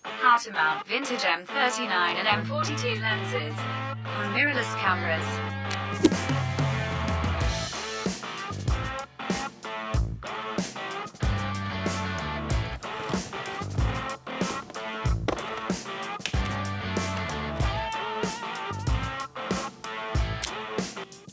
How to mount vintage M39 and M42 lenses on mirrorless cameras.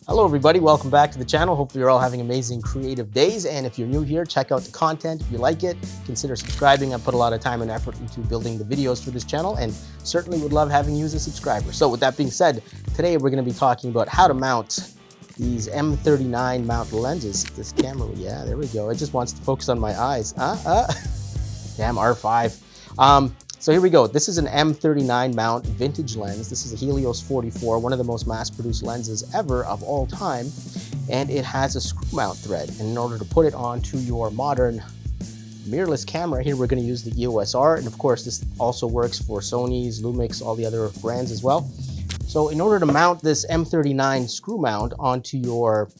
Hello everybody, welcome back to the channel. Hopefully you're all having amazing creative days, and if you're new here, check out the content. If you like it, consider subscribing. I put a lot of time and effort into building the videos for this channel and certainly would love having you as a subscriber. So with that being said, today we're going to be talking about how to mount these M39 mount lenses. This camera, yeah, there we go. It just wants to focus on my eyes. Damn R5. So here we go. This is an M39 mount vintage lens. This is a Helios 44, one of the most mass-produced lenses ever of all time. And it has a screw mount thread. And in order to put it onto your modern mirrorless camera, here we're going to use the EOS R. And of course, this also works for Sony's, Lumix, all the other brands as well. So in order to mount this M39 screw mount onto your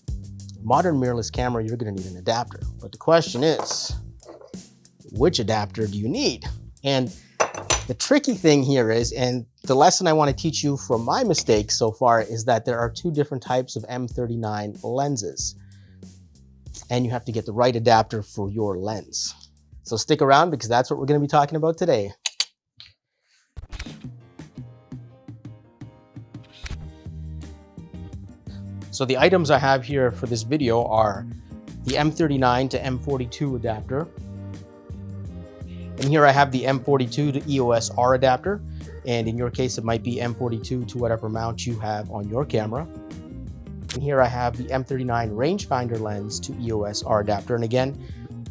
modern mirrorless camera, you're going to need an adapter. But the question is, which adapter do you need? And the tricky thing here is, and the lesson I want to teach you from my mistakes so far, is that there are two different types of M39 lenses. And you have to get the right adapter for your lens. So stick around because that's what we're going to be talking about today. So the items I have here for this video are the M39 to M42 adapter. And here I have the M42 to EOS R adapter. And in your case, it might be M42 to whatever mount you have on your camera. And here I have the M39 rangefinder lens to EOS R adapter. And again,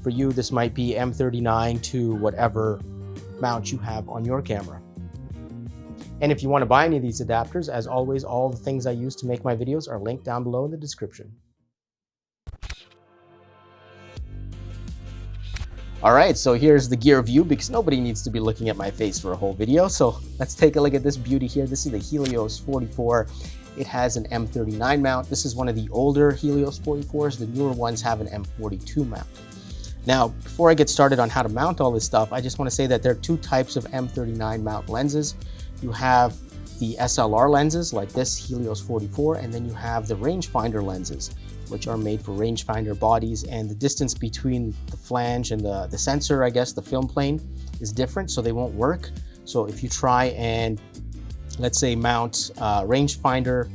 for you, this might be M39 to whatever mount you have on your camera. And if you want to buy any of these adapters, as always, all the things I use to make my videos are linked down below in the description. All right, so here's the gear view because nobody needs to be looking at my face for a whole video. So let's take a look at this beauty here. This is the Helios 44. It has an M39 mount. This is one of the older Helios 44s. The newer ones have an M42 mount. Now, before I get started on how to mount all this stuff, I just want to say that there are two types of M39 mount lenses. You have the SLR lenses like this Helios 44, and then you have the rangefinder lenses, which are made for rangefinder bodies, and the distance between the flange and the sensor, I guess, the film plane, is different, so they won't work. So if you try and, let's say, mount a rangefinder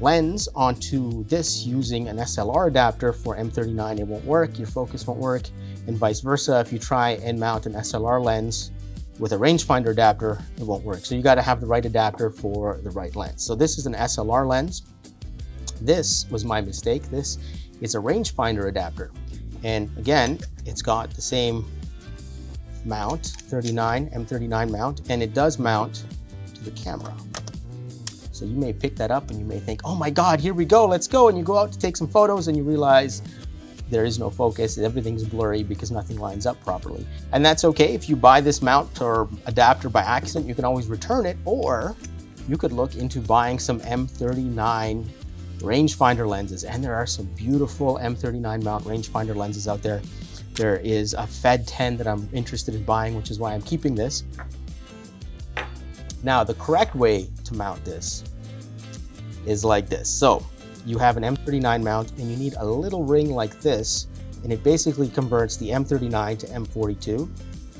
lens onto this using an SLR adapter for M39, it won't work, your focus won't work, and vice versa. If you try and mount an SLR lens with a rangefinder adapter, it won't work. So you got to have the right adapter for the right lens. So this is an SLR lens. This was my mistake. This is a rangefinder adapter. And again, it's got the same mount, M39 mount, and it does mount to the camera. So you may pick that up and you may think, oh my God, here we go, let's go. And you go out to take some photos and you realize there is no focus, everything's blurry because nothing lines up properly. And that's okay. If you buy this mount or adapter by accident, you can always return it, or you could look into buying some M39 rangefinder lenses, and there are some beautiful M39 mount rangefinder lenses out there. There is a Fed 10 that I'm interested in buying, which is why I'm keeping this. Now, the correct way to mount this is like this. So you have an M39 mount and you need a little ring like this, and it basically converts the M39 to M42.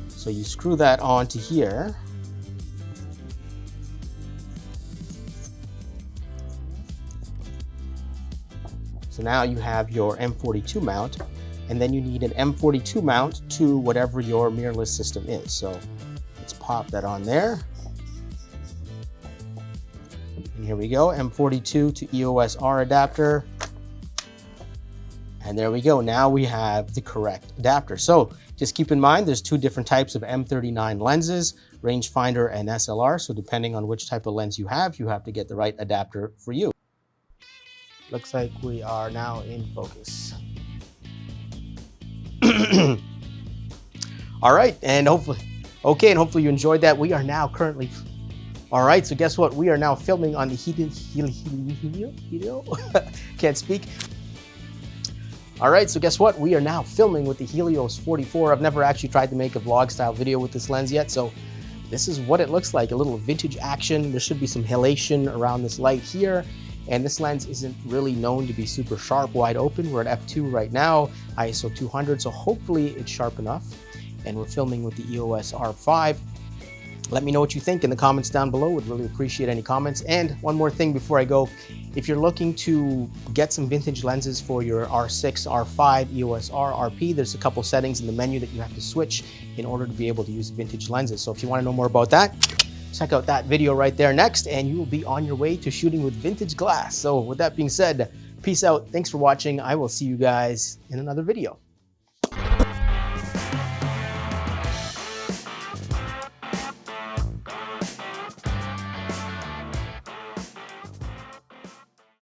So you screw that onto here. So now you have your M42 mount, and then you need an M42 mount to whatever your mirrorless system is. So let's pop that on there. And here we go, M42 to EOS R adapter. And there we go, now we have the correct adapter. So just keep in mind, there's two different types of M39 lenses, rangefinder and SLR. So depending on which type of lens you have to get the right adapter for you. Looks like we are now in focus. All right, and hopefully you enjoyed that. We are now currently, all right, so guess what? We are now filming on the Helio, can't speak. All right, so guess what? We are now filming with the Helios 44. I've never actually tried to make a vlog style video with this lens yet, so this is what it looks like, a little vintage action. There should be some halation around this light here. And this lens isn't really known to be super sharp wide open. We're at f2 right now, ISO 200, so hopefully it's sharp enough. And we're filming with the EOS R5. Let me know what you think in the comments down below. Would really appreciate any comments. And one more thing before I go, if you're looking to get some vintage lenses for your R6, R5, EOS R, RP, there's a couple settings in the menu that you have to switch in order to be able to use vintage lenses. So if you want to know more about that, check out that video right there next, and you will be on your way to shooting with vintage glass. So with that being said, peace out. Thanks for watching. I will see you guys in another video.